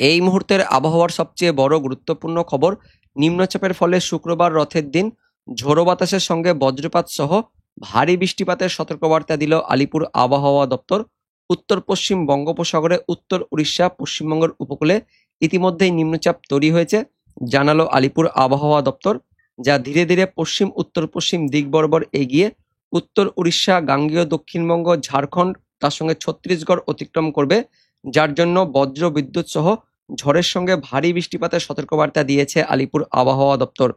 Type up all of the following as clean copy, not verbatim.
এই মুহূর্তের আবহাওয়ার সবচেয়ে বড় গুরুত্বপূর্ণ খবর, নিম্নচাপের ফলে শুক্রবার রথের দিন ঝোড়ো বাতাসের সঙ্গে বজ্রপাত সহ ভারী বৃষ্টিপাতের সতর্কবার্তা দিল আলিপুর আবহাওয়া দপ্তর। উত্তর পশ্চিম বঙ্গোপসাগরে উত্তর উড়িষ্যা, পশ্চিমবঙ্গের উপকূলে ইতিমধ্যেই নিম্নচাপ তৈরি হয়েছে, জানালো আলিপুর আবহাওয়া দপ্তর, যা ধীরে ধীরে পশ্চিম উত্তর পশ্চিম দিক বরাবর এগিয়ে উত্তর উড়িষ্যা, গাঙ্গেয় দক্ষিণবঙ্গ, ঝাড়খণ্ড, তার সঙ্গে ছত্তিশগড় অতিক্রম করবে, যার জন্য বজ্র বিদ্যুৎ সহ ঝড়ের সঙ্গে ভারী বৃষ্টিপাতের সতর্কবার্তা দিয়েছে আলিপুর আবহাওয়া দপ্তর।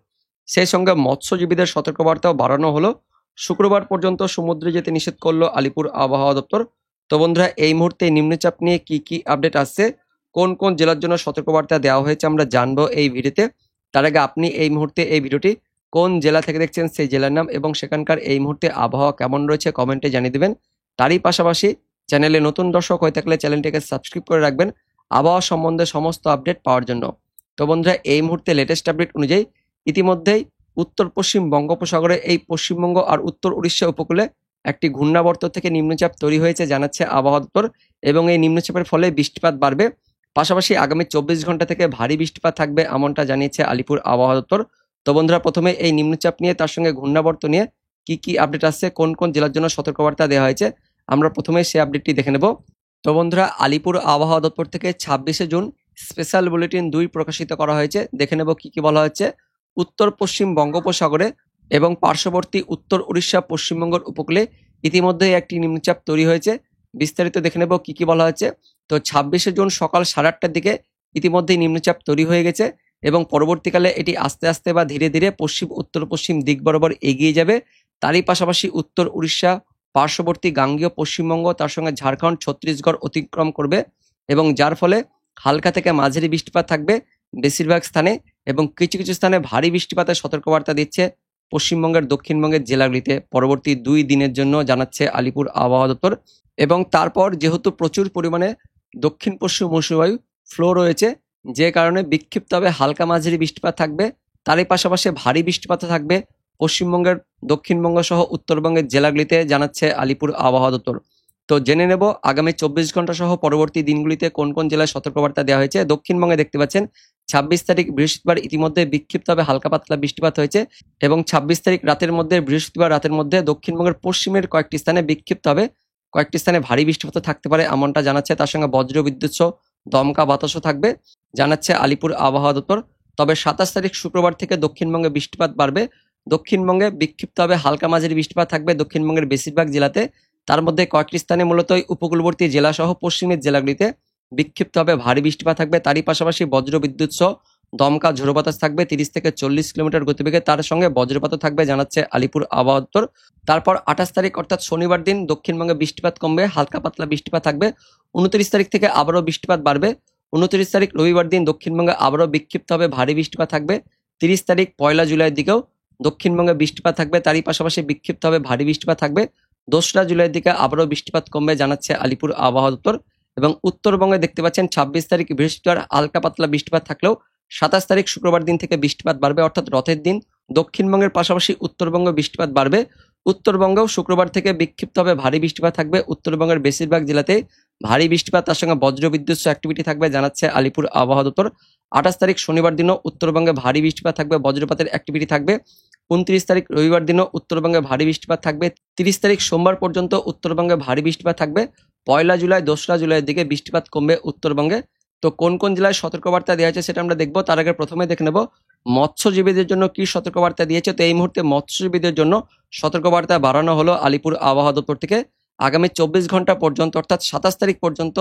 সেই সঙ্গে মৎস্যজীবীদের সতর্কবার্তাও বাড়ানো হলো। শুক্রবার পর্যন্ত সমুদ্রে যেতে নিষেধ করলো আলিপুর আবহাওয়া দপ্তর। তো বন্ধুরা, এই মুহূর্তে নিম্নচাপ নিয়ে কি কি আপডেট আসছে, কোন কোন জেলার জন্য সতর্কবার্তা দেওয়া হয়েছে, আমরা জানবো এই ভিডিওতে। তার আগে আপনি এই মুহূর্তে এই ভিডিওটি কোন জেলা থেকে দেখছেন সেই জেলার নাম এবং সেখানকার এই মুহূর্তে আবহাওয়া কেমন রয়েছে কমেন্টে জানিয়ে দেবেন। তারই পাশাপাশি চ্যানেলে নতুন দর্শক হয়ে থাকলে চ্যানেলটিকে সাবস্ক্রাইব করে রাখবেন আবহাওয়া সম্বন্ধে সমস্ত আপডেট পাওয়ার জন্য। তো বন্ধুরা, এই মুহূর্তে লেটেস্ট আপডেট অনুযায়ী ইতিমধ্যেই উত্তর পশ্চিম বঙ্গোপসাগরে এই পশ্চিমবঙ্গ আর উত্তর উড়িষ্যা উপকূলে একটি ঘূর্ণাবর্ত থেকে নিম্নচাপ তৈরি হয়েছে, জানাচ্ছে আবহাওয়া দপ্তর, এবং এই নিম্নচাপের ফলে বৃষ্টিপাত বাড়বে। পাশাপাশি আগামী 24 ঘন্টা থেকে ভারী বৃষ্টিপাত থাকবে, এমনটা জানিয়েছে আলিপুর আবহাওয়া দপ্তর। তো বন্ধুরা, প্রথমে এই নিম্নচাপ নিয়ে তার সঙ্গে ঘূর্ণাবর্ত নিয়ে কি কি আপডেট আসছে, কোন কোন জেলার জন্য সতর্কবার্তা দেওয়া হয়েছে, আমরা প্রথমে সেই আপডেটটি দেখে নেব। তো বন্ধুরা, আলিপুর আবহাওয়া দপ্তর থেকে 26শে জুন স্পেশাল বুলেটিন 2 প্রকাশিত করা হয়েছে। দেখে নেব কি কি বলা হয়েছে। উত্তর পশ্চিম বঙ্গোপসাগরে এবং পার্শ্ববর্তী উত্তর উড়িষ্যা, পশ্চিমবঙ্গের উপকূলে ইতিমধ্যেই একটি নিম্নচাপ তৈরি হয়েছে। বিস্তারিত দেখে নেব কি কি বলা হয়েছে। তো 26শে জুন সকাল 8:30টার দিকে ইতিমধ্যেই নিম্নচাপ তৈরি হয়ে গেছে এবং পরবর্তীকালে এটি আস্তে আস্তে বা ধীরে ধীরে পশ্চিম উত্তর পশ্চিম দিক বরাবর এগিয়ে যাবে। তারই পাশাপাশি উত্তর উড়িষ্যা, পার্শ্ববর্তী গাঙ্গেয় পশ্চিমবঙ্গ, তার সঙ্গে ঝাড়খণ্ড, ছত্তিশগড় অতিক্রম করবে এবং যার ফলে হালকা থেকে মাঝারি বৃষ্টিপাত থাকবে বেশিরভাগ স্থানে এবং কিছু কিছু স্থানে ভারী বৃষ্টিপাতের সতর্কবার্তা দিচ্ছে পশ্চিমবঙ্গের দক্ষিণবঙ্গের জেলাগুলিতে পরবর্তী 2 দিনের জন্য, জানাচ্ছে আলিপুর আবহাওয়া দপ্তর। এবং তারপর যেহেতু প্রচুর পরিমাণে দক্ষিণ পশ্চিম মৌসুমী বায়ু ফ্লো রয়েছে, যে কারণে বিক্ষিপ্তভাবে হালকা মাঝারি বৃষ্টিপাত থাকবে, তারই পাশাপাশি ভারী বৃষ্টিপাত থাকবে পশ্চিমবঙ্গের দক্ষিণবঙ্গ সহ উত্তরবঙ্গের জেলাগুলিতে, জানাচ্ছে আলিপুর আবহাওয়া দপ্তর। তো জেনে নেব আগামী 24 ঘন্টা সহ পরবর্তী দিনগুলিতে কোন কোন জেলায় সতর্কবার্তা দেওয়া হয়েছে। দক্ষিণবঙ্গে দেখতে পাচ্ছেন 26 তারিখ বৃহস্পতিবার ইতিমধ্যে বিক্ষিপ্তভাবে হালকা পাতলা বৃষ্টিপাত হয়েছে এবং 26 তারিখ রাতের মধ্যে, বৃহস্পতিবার রাতের মধ্যে দক্ষিণবঙ্গের পশ্চিমের কয়েকটি স্থানে বিক্ষিপ্তভাবে কয়েকটি স্থানে ভারী বৃষ্টিপাত থাকতে পারে, এমনটা জানাচ্ছে। তার সঙ্গে বজ্র বিদ্যুৎ সহ দমকা বাতাসও থাকবে, জানাচ্ছে আলিপুর আবহাওয়া দপ্তর। তবে 27 তারিখ শুক্রবার থেকে দক্ষিণবঙ্গে বৃষ্টিপাত বাড়বে। দক্ষিণবঙ্গে বিক্ষিপ্তভাবে হালকা মাঝারি বৃষ্টিপাত থাকবে দক্ষিণবঙ্গের বেশিরভাগ জেলাতে, তার মধ্যে কয়েকটি স্থানে মূলত উপকূলবর্তী জেলা সহ পশ্চিমের জেলাগুলিতে বিক্ষিপ্তভাবে ভারী বৃষ্টিপাত থাকবে। তারই পাশাপাশি বজ্র বিদ্যুৎ সহ দমকা ঝোড়ো বাতাস থাকবে 30 থেকে 40 কিলোমিটার গতিবেগে, তার সঙ্গে বজ্রপাতও থাকবে, জানাচ্ছে আলিপুর আবহাওয়া দপ্তর। তারপর 28 তারিখ অর্থাৎ শনিবার দিন দক্ষিণবঙ্গে বৃষ্টিপাত কমবে, হালকা পাতলা বৃষ্টিপাত থাকবে। 29 তারিখ থেকে আবারও বৃষ্টিপাত বাড়বে। 29 তারিখ রবিবার দিন দক্ষিণবঙ্গে আবারও বিক্ষিপ্তভাবে ভারী বৃষ্টিপাত থাকবে। 30 তারিখ 1 জুলাইয়ের দিকেও দক্ষিণবঙ্গে বৃষ্টিপাত থাকবে, তারই পাশাপাশি বিক্ষিপ্তভাবে ভারী বৃষ্টিপাত থাকবে। 2 জুলাইয়ের দিকে আবারও বৃষ্টিপাত কমবে, জানাচ্ছে আলিপুর আবহাওয়া দপ্তর। এবং উত্তরবঙ্গে দেখতে পাচ্ছেন 26 তারিখ বৃহস্পতিবার হালকা পাতলা বৃষ্টিপাত থাকলেও 27 তারিখ শুক্রবার দিন থেকে বৃষ্টিপাত বাড়বে, অর্থাৎ রথের দিন দক্ষিণবঙ্গের পাশাপাশি উত্তরবঙ্গে বৃষ্টিপাত বাড়বে। উত্তরবঙ্গেও শুক্রবার থেকে বিক্ষিপ্তভাবে ভারী বৃষ্টিপাত থাকবে, উত্তরবঙ্গের বেশিরভাগ জেলাতে ভারী বৃষ্টিপাত, তার সঙ্গে বজ্রবিদ্যুৎ অ্যাক্টিভিটি থাকবে, জানাচ্ছে আলিপুর আবহাওয়া দপ্তর। 28 তারিখ শনিবার দিনও উত্তরবঙ্গে ভারী বৃষ্টিপাত থাকবে, বজ্রপাতের অ্যাক্টিভিটি থাকবে। 29 তারিখ রবিবার দিনও উত্তরবঙ্গে ভারী বৃষ্টিপাত থাকবে। 30 তারিখ সোমবার পর্যন্ত উত্তরবঙ্গে ভারী বৃষ্টিপাত থাকবে। 1 জুলাই 2 জুলাইয়ের দিকে বৃষ্টিপাত কমবে উত্তরবঙ্গে। তো কোন কোন জেলায় সতর্কবার্তা দেওয়া হয়েছে সেটা আমরা দেখবো। তার আগে প্রথমে দেখে নেব মৎস্যজীবীদের জন্য কি সতর্কবার্তা দিয়েছে। তো এই মুহূর্তে মৎস্যজীবীদের জন্য সতর্কবার্তা বাড়ানো হলো আলিপুর আবহাওয়া দপ্তর থেকে। আগামী 24 ঘন্টা পর্যন্ত অর্থাৎ 27 তারিখ পর্যন্ত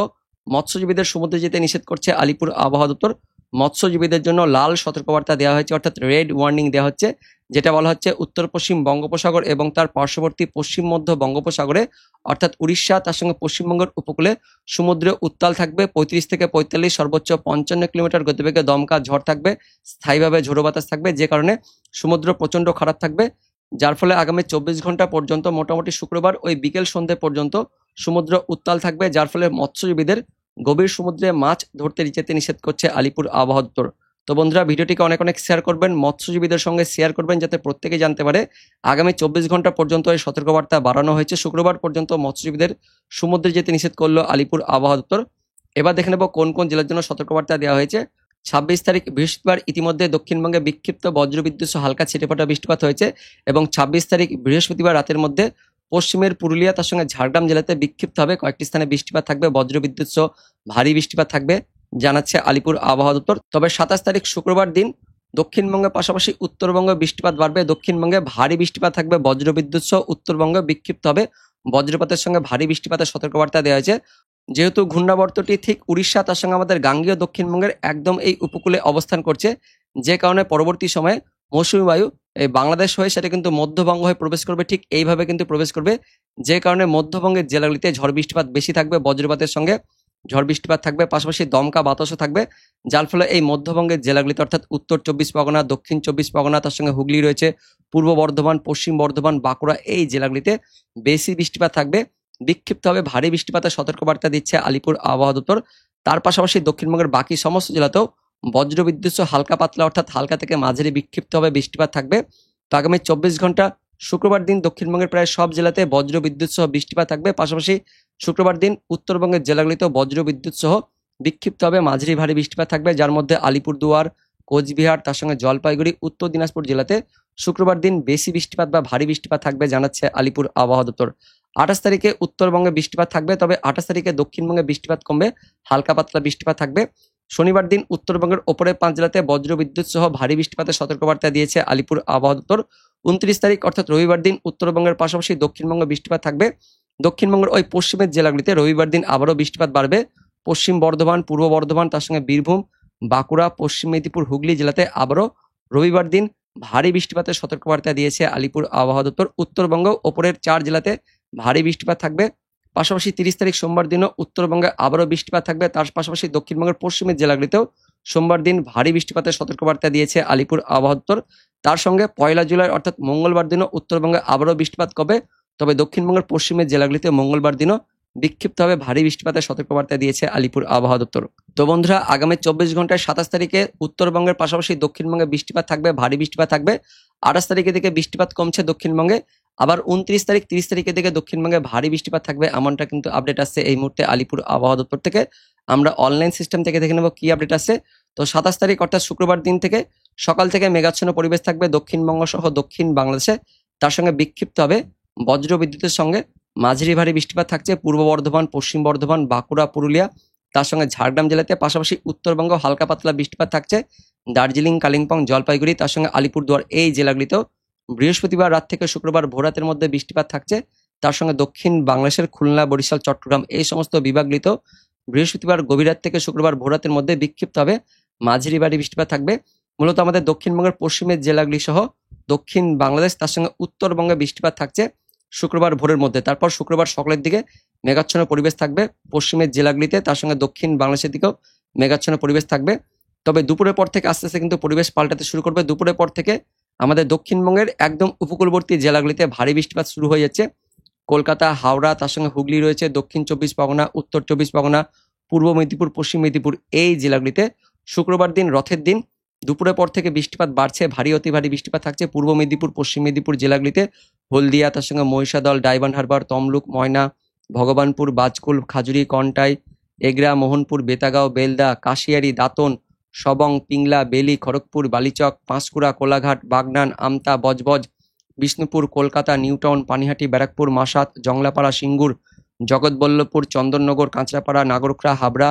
মৎস্যজীবীদের সমুদ্রে যেতে নিষেধ করছে আলিপুর আবহাওয়া দপ্তর। মৎস্যজীবীদের জন্য লাল সতর্কবার্তা দেওয়া হয়েছে, অর্থাৎ রেড ওয়ার্নিং দেওয়া হচ্ছে, যেটা বলা হচ্ছে উত্তর পশ্চিম বঙ্গোপসাগর এবং তার পার্শ্ববর্তী পশ্চিম মধ্য বঙ্গোপসাগরে অর্থাৎ উড়িষ্যা, তার সঙ্গে পশ্চিমবঙ্গের উপকূলে সমুদ্রে উত্তাল থাকবে 35 থেকে 45, সর্বোচ্চ 55 কিলোমিটার গতিবেগে দমকা ঝড় থাকবে, স্থায়ীভাবে ঝোড়ো বাতাস থাকবে, যে কারণে সমুদ্র প্রচণ্ড খারাপ থাকবে, যার ফলে আগামী 24 ঘন্টা পর্যন্ত মোটামুটি শুক্রবার ওই বিকেল সন্ধ্যে পর্যন্ত সমুদ্র উত্তাল থাকবে, যার ফলে মৎস্যজীবীদের গভীর সমুদ্রে মাছ ধরতে যেতে নিষেধ করছে আলিপুর আবহাওয়া দপ্তর। তো বন্ধুরা, ভিডিওটিকে অনেক অনেক শেয়ার করবেন, মৎস্যজীবীদের সঙ্গে শেয়ার করবেন, যাতে প্রত্যেকে জানতে পারে আগামী 24 ঘন্টা পর্যন্ত এই সতর্কবার্তা বাড়ানো হয়েছে। শুক্রবার পর্যন্ত মৎস্যজীবীদের সমুদ্রে যেতে নিষেধ করলো আলিপুর আবহাওয়া দপ্তর। এবার দেখে নেব কোন কোন জেলার জন্য সতর্কবার্তা দেওয়া হয়েছে। 26 তারিখ বৃহস্পতিবার ইতিমধ্যে দক্ষিণবঙ্গে বিক্ষিপ্ত বজ্রবিদ্যুৎ সহ হালকা ছিটেফোঁটা বৃষ্টিপাত হয়েছে এবং 26 তারিখ বৃহস্পতিবার রাতের মধ্যে পশ্চিমের পুরুলিয়া তার সঙ্গে ঝাড়গ্রাম জেলাতে বিক্ষিপ্তভাবে কয়েকটি স্থানে বৃষ্টিপাত থাকবে, বজ্রবিদ্যুৎ সহ ভারী বৃষ্টিপাত থাকবে জানাচ্ছে আলিপুর আবহাওয়া দপ্তর। তবে 27 তারিখ শুক্রবার দিন দক্ষিণবঙ্গের পাশাপাশি উত্তরবঙ্গে বৃষ্টিপাত বাড়বে, দক্ষিণবঙ্গে ভারী বৃষ্টিপাত থাকবে, বজ্রবিদ্যুৎ সহ উত্তরবঙ্গে বিক্ষিপ্ত হবে বজ্রপাতের সঙ্গে ভারী বৃষ্টিপাতের সতর্কবার্তা দেওয়া হয়েছে। যেহেতু ঘূর্ণাবর্তটি ঠিক উড়িষ্যা তার সঙ্গে আমাদের গাঙ্গেয় দক্ষিণবঙ্গের একদম এই উপকূলে অবস্থান করছে, যে কারণে পরবর্তী সময়ে মৌসুমী বায়ু এই বাংলাদেশ হয়ে সেটা কিন্তু মধ্যবঙ্গ হয়ে প্রবেশ করবে, ঠিক এইভাবে কিন্তু প্রবেশ করবে, যে কারণে মধ্যবঙ্গের জেলাগুলিতে ঝড় বৃষ্টিপাত বেশি থাকবে, বজ্রপাতের সঙ্গে ঝড় বৃষ্টিপাত থাকবে, পাশাপাশি দমকা বাতাসও থাকবে, যার ফলে এই মধ্যবঙ্গের জেলাগুলিতে অর্থাৎ উত্তর 24 পরগনা, দক্ষিণ 24 পরগনা, তার সঙ্গে হুগলি রয়েছে, পূর্ব বর্ধমান, পশ্চিম বর্ধমান, বাঁকুড়া এই জেলাগুলিতে বেশি বৃষ্টিপাত থাকবে, বিক্ষিপ্তভাবে ভারী বৃষ্টিপাতের সতর্কবার্তা দিচ্ছে আলিপুর আবহাওয়া দপ্তর। তার পাশাপাশি দক্ষিণবঙ্গের বাকি সমস্ত জেলাতেও বজ্রবিদ্যুৎ সহ হালকা পাতলা অর্থাৎ হালকা থেকে মাঝারি বিক্ষিপ্তভাবে বৃষ্টিপাত থাকবে। তো আগামী 24 ঘন্টা শুক্রবার দিন দক্ষিণবঙ্গের প্রায় সব জেলাতে বজ্রবিদ্যুৎ সহ বৃষ্টিপাত থাকবে, পাশাপাশি শুক্রবার দিন উত্তরবঙ্গের জেলাগুলিতেও বজ্রবিদ্যুৎ সহ বিক্ষিপ্তভাবে মাঝারি ভারী বৃষ্টিপাত থাকবে, যার মধ্যে আলিপুরদুয়ার, কোচবিহার, তার সঙ্গে জলপাইগুড়ি, উত্তর দিনাজপুর জেলাতে শুক্রবার দিন বেশি বৃষ্টিপাত বা ভারী বৃষ্টিপাত থাকবে জানাচ্ছে আলিপুর আবহাওয়া দপ্তর। 28 তারিখে উত্তরবঙ্গে বৃষ্টিপাত থাকবে, তবে 28 তারিখে দক্ষিণবঙ্গে বৃষ্টিপাত কমবে, হালকা পাতলা বৃষ্টিপাত থাকবে। শনিবার দিন উত্তরবঙ্গের ওপরের 5 জেলাতে বজ্রবিদ্যুৎ সহ ভারী বৃষ্টিপাতের সতর্কবার্তা দিয়েছে আলিপুর আবহাওয়া দপ্তর। 29 তারিখ অর্থাৎ রবিবার দিন উত্তরবঙ্গের পাশাপাশি দক্ষিণবঙ্গে বৃষ্টিপাত থাকবে, দক্ষিণবঙ্গের ওই পশ্চিমের জেলাগুলিতে রবিবার দিন আবারও বৃষ্টিপাত বাড়বে, পশ্চিম বর্ধমান, পূর্ব বর্ধমান, তার সঙ্গে বীরভূম, বাঁকুড়া, পশ্চিম মেদিনীপুর, হুগলি জেলাতে আবারও রবিবার দিন ভারী বৃষ্টিপাতের সতর্কবার্তা দিয়েছে আলিপুর আবহাওয়া দপ্তর। উত্তরবঙ্গ ওপরের 4 জেলাতে ভারী বৃষ্টিপাত থাকবে, পাশাপাশি 30 তারিখ সোমবার দিনও উত্তরবঙ্গে আবারও বৃষ্টিপাত থাকবে, তার পাশাপাশি দক্ষিণবঙ্গের পশ্চিমের জেলাগুলিতেও সোমবার দিন ভারী বৃষ্টিপাতের সতর্কবার্তা দিয়েছে আলিপুর আবহাওয়া দপ্তর। তার সঙ্গে 1 জুলাই অর্থাৎ মঙ্গলবার দিনও উত্তরবঙ্গে আবারও বৃষ্টিপাত কবে, তবে দক্ষিণবঙ্গের পশ্চিমের জেলাগুলিতে মঙ্গলবার দিনও বিক্ষিপ্তভাবে ভারী বৃষ্টিপাতের সতর্কবার্তা দিয়েছে আলিপুর আবহাওয়া দপ্তর। তো বন্ধুরা, আগামী 24 ঘন্টায় 27 তারিখে উত্তরবঙ্গের পাশাপাশি দক্ষিণবঙ্গে বৃষ্টিপাত থাকবে, ভারী বৃষ্টিপাত থাকবে। 28 তারিখে থেকে বৃষ্টিপাত কমছে দক্ষিণবঙ্গে, আবার 29 তারিখ 30 তারিখে থেকে দক্ষিণবঙ্গে ভারী বৃষ্টিপাত থাকবে, এমনটা কিন্তু আপডেট আসছে এই মুহূর্তে আলিপুর আবহাওয়া দপ্তর থেকে। আমরা অনলাইন সিস্টেম থেকে দেখে নেব কি আপডেট আসছে। তো 27 তারিখ অর্থাৎ শুক্রবার দিন থেকে সকাল থেকে মেঘাচ্ছন্ন পরিবেশ থাকবে দক্ষিণবঙ্গ সহ দক্ষিণ বাংলাদেশে, তার সঙ্গে বিক্ষিপ্ত হবে বজ্র বিদ্যুতের সঙ্গে মাঝারি ভারী বৃষ্টিপাত থাকছে পূর্ব বর্ধমান, পশ্চিম বর্ধমান, বাঁকুড়া, পুরুলিয়া, তার সঙ্গে ঝাড়গ্রাম জেলাতে, পাশাপাশি উত্তরবঙ্গ হালকা পাতলা বৃষ্টিপাত থাকছে দার্জিলিং, কালিম্পং, জলপাইগুড়ি, তার সঙ্গে আলিপুরদুয়ার এই জেলাগুলিতেও বৃহস্পতিবার রাত থেকে শুক্রবার ভোররাতের মধ্যে বৃষ্টিপাত থাকছে, তার সঙ্গে দক্ষিণ বাংলাদেশের খুলনা, বরিশাল, চট্টগ্রাম এই সমস্ত বিভাগগুলিতেও বৃহস্পতিবার গভীর রাত থেকে শুক্রবার ভোররাতের মধ্যে বিক্ষিপ্ত হবে মাঝারি ভারী বৃষ্টিপাত থাকবে। মূলত আমাদের দক্ষিণবঙ্গের পশ্চিমের জেলাগুলি সহ দক্ষিণ বাংলাদেশ তার সঙ্গে উত্তরবঙ্গে বৃষ্টিপাত থাকছে শুক্রবার ভোরের মধ্যে, তারপর শুক্রবার সকালের দিকে মেঘাচ্ছন্ন পরিবেশ থাকবে পশ্চিমের জেলাগুলিতে, তার সঙ্গে দক্ষিণ বাংলাদেশের দিকেও মেঘাচ্ছন্ন পরিবেশ থাকবে। তবে দুপুরের পর থেকে আস্তে আস্তে কিন্তু পরিবেশ পাল্টাতে শুরু করবে। দুপুরের পর থেকে আমাদের দক্ষিণবঙ্গের একদম উপকূলবর্তী জেলাগুলিতে ভারী বৃষ্টিপাত শুরু হয়ে যাচ্ছে। কলকাতা, হাওড়া, তার সঙ্গে হুগলি রয়েছে, দক্ষিণ 24 পরগনা, উত্তর 24 পরগনা, পূর্ব মেদিনীপুর, পশ্চিম মেদিনীপুর এই জেলাগুলিতে শুক্রবার দিন রথের দিন দুপুরের পর থেকে বৃষ্টিপাত বাড়ছে, ভারী অতি ভারী বৃষ্টিপাত থাকছে পূর্ব মেদিনীপুর, পশ্চিম মেদিনীপুর জেলাগুলিতে, হলদিয়া, তার সঙ্গে মহিষাদল, ডায়মন্ড হারবার, তমলুক, ময়না, ভগবানপুর, বাজকুল, খাজুরি, কন্টাই, এগরা, মোহনপুর, বেতাগাঁও, বেলদা, কাশিয়ারি, দাঁতন, সবং, পিংলা, বেলি, খড়গপুর, বালিচক, পাঁশকুড়া, কোলাঘাট, বাগনান, আমতা, বজবজ, বিষ্ণুপুর, কলকাতা, নিউটাউন, পানিহাটি, ব্যারাকপুর, মাসাত, জংলাপাড়া, সিঙ্গুর, জগৎবল্লভপুর, চন্দননগর, কাঁচরাপাড়া, নাগরখোলা, হাবড়া,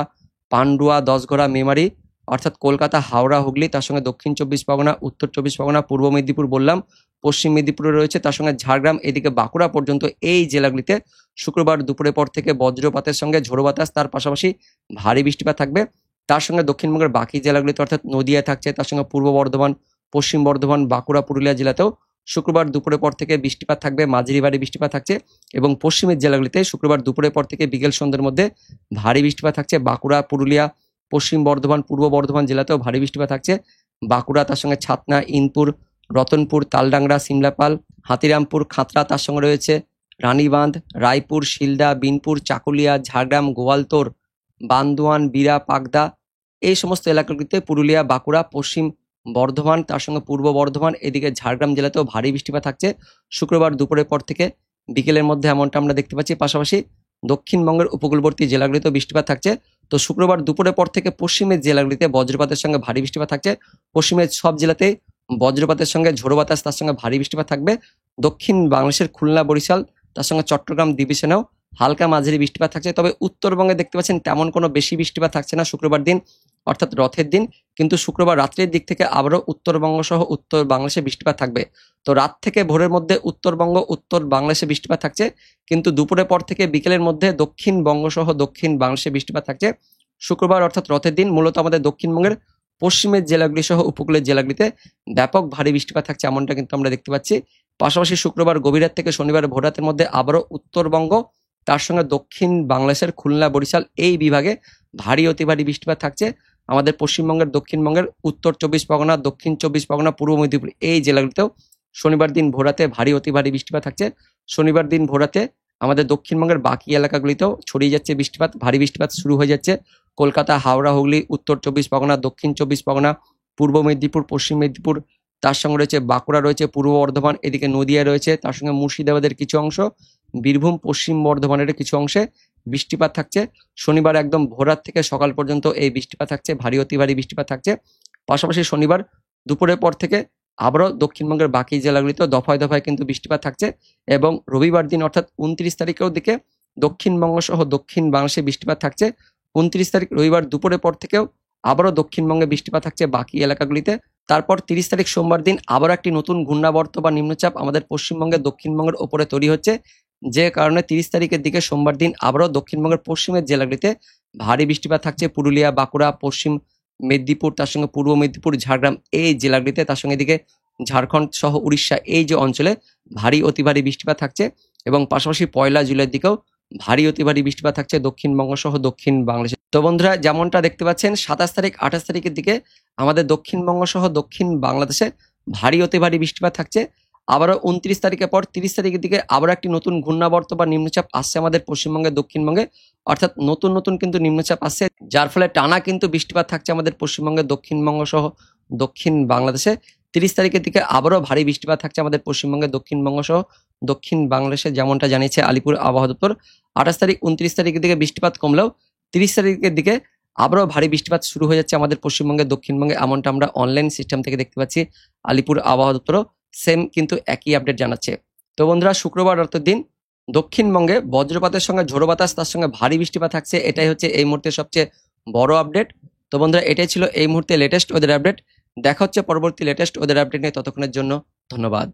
পান্ডুয়া, দশঘরা, মেমারি অর্থাৎ কলকাতা, হাওড়া, হুগলি, তার সঙ্গে দক্ষিণ 24 পরগনা, উত্তর 24 পরগনা, পূর্ব মেদিনীপুর বললাম, পশ্চিম মেদিনীপুরে রয়েছে, তার সঙ্গে ঝাড়গ্রাম, এদিকে বাঁকুড়া পর্যন্ত এই জেলাগুলিতে শুক্রবার দুপুরের পর থেকে বজ্রপাতের সঙ্গে ঝোড়ো বাতাস, তার পাশাপাশি ভারী বৃষ্টিপাত থাকবে। তার সঙ্গে দক্ষিণবঙ্গের বাকি জেলাগুলিতে অর্থাৎ নদিয়া থাকছে, তার সঙ্গে পূর্ব বর্ধমান, পশ্চিম বর্ধমান, বাঁকুড়া, পুরুলিয়া জেলাতেও শুক্রবার দুপুরের পর থেকে বৃষ্টিপাত থাকবে, মাঝারি ভারী বৃষ্টিপাত থাকছে, এবং পশ্চিমের জেলাগুলিতে শুক্রবার দুপুরের পর থেকে বিকেল সন্ধ্যের মধ্যে ভারী বৃষ্টিপাত থাকছে। বাঁকুড়া, পুরুলিয়া, পশ্চিম বর্ধমান, পূর্ব বর্ধমান জেলাতেও ভারী বৃষ্টিপাত থাকছে। বাঁকুড়া, তার সঙ্গে ছাতনা, ইনপুর, রতনপুর, তালডাংরা, সিমলাপাল, হাতিরামপুর, খাতড়া, তার সঙ্গে রয়েছে রানীবাঁধ, রায়পুর, শিলদা, বিনপুর, চাকুলিয়া, ঝাড়গ্রাম, গোয়ালতোড়, বান্দোয়ান, বিরা, পাকদা এই সমস্ত এলাকাগুলিতে, পুরুলিয়া, বাঁকুড়া, পশ্চিম বর্ধমান, তার সঙ্গে পূর্ব বর্ধমান, এদিকে ঝাড়গ্রাম জেলাতেও ভারী বৃষ্টিপাত থাকছে শুক্রবার দুপুরের পর থেকে বিকেলের মধ্যে, এমনটা আমরা দেখতে পাচ্ছি। পাশাপাশি দক্ষিণবঙ্গের উপকূলবর্তী জেলাগুলিতেও বৃষ্টিপাত থাকছে তো শুক্রবার দুপুরের পর থেকে পশ্চিমের জেলাগুলিতে বজ্রপাতের সঙ্গে ভারী বৃষ্টিপাত থাকছে। পশ্চিমের সব জেলাতেই বজ্রপাতের সঙ্গে ঝোড়ো বাতাস, তার সঙ্গে ভারী বৃষ্টিপাত থাকবে। দক্ষিণ বাংলাদেশের খুলনা, বরিশাল, তার সঙ্গে চট্টগ্রাম ডিভিশনেও হালকা মাঝারি বৃষ্টিপাত থাকছে। তবে উত্তরবঙ্গে দেখতে পাচ্ছেন তেমন কোনো বেশি বৃষ্টিপাত থাকছে না শুক্রবার দিন, অর্থাৎ রথের দিন। কিন্তু শুক্রবার রাত্রের দিক থেকে আবারও উত্তরবঙ্গ সহ উত্তর বাংলাদেশে বৃষ্টিপাত থাকবে। তো রাত থেকে ভোরের মধ্যে উত্তরবঙ্গ, উত্তর বাংলাদেশে বৃষ্টিপাত থাকছে, কিন্তু দুপুরের পর থেকে বিকেলের মধ্যে দক্ষিণবঙ্গ সহ দক্ষিণ বাংলাদেশে বৃষ্টিপাত থাকছে। শুক্রবার অর্থাৎ রথের দিন মূলত আমাদের দক্ষিণবঙ্গের পশ্চিমের জেলাগুলি সহ উপকূলের জেলাগুলিতে ব্যাপক ভারী বৃষ্টিপাত থাকছে, এমনটা কিন্তু আমরা দেখতে পাচ্ছি। পাশাপাশি শুক্রবার গভীর রাত থেকে শনিবার ভোররাতের মধ্যে আবারও উত্তরবঙ্গ, তার সঙ্গে দক্ষিণ বাংলাদেশের খুলনা, বরিশাল এই বিভাগে ভারী অতি ভারী বৃষ্টিপাত থাকছে। আমাদের পশ্চিমবঙ্গের, দক্ষিণবঙ্গের উত্তর 24 পরগনা, দক্ষিণ 24 পরগনা, পূর্ব মেদিনীপুর এই জেলাগুলিতেও শনিবার দিন ভোররাতে ভারী অতি ভারী বৃষ্টিপাত থাকছে। শনিবার দিন ভোররাতে আমাদের দক্ষিণবঙ্গের বাকি এলাকাগুলিতেও ছড়িয়ে যাচ্ছে বৃষ্টিপাত, ভারী বৃষ্টিপাত শুরু হয়ে যাচ্ছে। কলকাতা, হাওড়া, হুগলি, উত্তর 24 পরগনা, দক্ষিণ 24 পরগনা, পূর্ব মেদিনীপুর, পশ্চিম মেদিনীপুর, তার সঙ্গে রয়েছে বাঁকুড়া, রয়েছে পূর্ব বর্ধমান, এদিকে নদিয়া রয়েছে, তার সঙ্গে মুর্শিদাবাদের কিছু অংশ, বীরভূম, পশ্চিম বর্ধমানের কিছু অংশে বৃষ্টিপাত থাকছে। শনিবার একদম ভোররাত থেকে সকাল পর্যন্ত এই বৃষ্টিপাত থাকছে, ভারী অতি ভারী বৃষ্টিপাত থাকছে। পাশাপাশি শনিবার দুপুরের পর থেকে আবারও দক্ষিণবঙ্গের বাকি জেলাগুলিতেও দফায় দফায় কিন্তু বৃষ্টিপাত থাকছে। এবং রবিবার দিন অর্থাৎ 29 তারিখেও দিকে দক্ষিণবঙ্গ সহ দক্ষিণ বাংলাদেশে বৃষ্টিপাত থাকছে। 29 তারিখ রবিবার দুপুরের পর থেকেও আবারও দক্ষিণবঙ্গে বৃষ্টিপাত থাকছে বাকি এলাকাগুলিতে। তারপর 30 তারিখ সোমবার দিন আবার একটি নতুন ঘূর্ণাবর্ত বা নিম্নচাপ আমাদের পশ্চিমবঙ্গের দক্ষিণবঙ্গের ওপরে তৈরি হচ্ছে, যে কারণে 30 তারিখের দিকে সোমবার দিন আবারও দক্ষিণবঙ্গের পশ্চিমের জেলাগুলিতে ভারী বৃষ্টিপাত থাকছে। পুরুলিয়া, বাঁকুড়া, পশ্চিম মেদিনীপুর, তার সঙ্গে পূর্ব মেদিনীপুর, ঝাড়গ্রাম এই জেলাগুলিতে, তার সঙ্গে এদিকে ঝাড়খণ্ড সহ উড়িষ্যা এই যে অঞ্চলে ভারী অতি ভারী বৃষ্টিপাত থাকছে। এবং পাশাপাশি 1 জুলাইয়ের দিকেও ভারী অতি ভারী বৃষ্টিপাত থাকছে দক্ষিণবঙ্গ সহ দক্ষিণ বাংলাদেশে। তো বন্ধুরা, যেমনটা দেখতে পাচ্ছেন 27 তারিখ 28 তারিখের দিকে আমাদের দক্ষিণবঙ্গ সহ দক্ষিণ বাংলাদেশে ভারী অতি ভারী বৃষ্টিপাত থাকছে। আবারও 29 তারিখের পর 30 তারিখের দিকে আবার একটি নতুন ঘূর্ণাবর্ত বা নিম্নচাপ আসছে আমাদের পশ্চিমবঙ্গের দক্ষিণবঙ্গে, অর্থাৎ নতুন নতুন কিন্তু নিম্নচাপ আসছে, যার ফলে টানা কিন্তু বৃষ্টিপাত থাকছে আমাদের পশ্চিমবঙ্গের দক্ষিণবঙ্গ সহ দক্ষিণ বাংলাদেশে। 30 তারিখের দিকে আবারও ভারী বৃষ্টিপাত থাকছে আমাদের পশ্চিমবঙ্গের দক্ষিণবঙ্গ সহ দক্ষিণ বাংলাদেশে, যেমনটা জানিয়েছে আলিপুর আবহাওয়া দপ্তর। 28 তারিখ 29 তারিখের দিকে বৃষ্টিপাত কমলেও 30 তারিখের দিকে আবারও ভারী বৃষ্টিপাত শুরু হয়ে যাচ্ছে আমাদের পশ্চিমবঙ্গের দক্ষিণবঙ্গে, এমনটা আমরা অনলাইন সিস্টেম থেকে দেখতে পাচ্ছি। আলিপুর আবহাওয়া দপ্তরও সেম কিন্তু একই আপডেট জানাচ্ছে। তো বন্ধুরা, শুক্রবার রাতের দিন দক্ষিণবঙ্গে বজ্রপাতের সঙ্গে ঝোড়ো বাতাস, তার সঙ্গে ভারী বৃষ্টিপাত থাকছে, এটাই হচ্ছে এই মুহূর্তে সবচেয়ে বড় আপডেট। তো বন্ধুরা, এটাই ছিল এই মুহূর্তে লেটেস্ট ওয়েদার আপডেট। দেখা হচ্ছে পরবর্তী লেটেস্ট ওয়েদার আপডেট নিয়ে, ততক্ষণের জন্য ধন্যবাদ।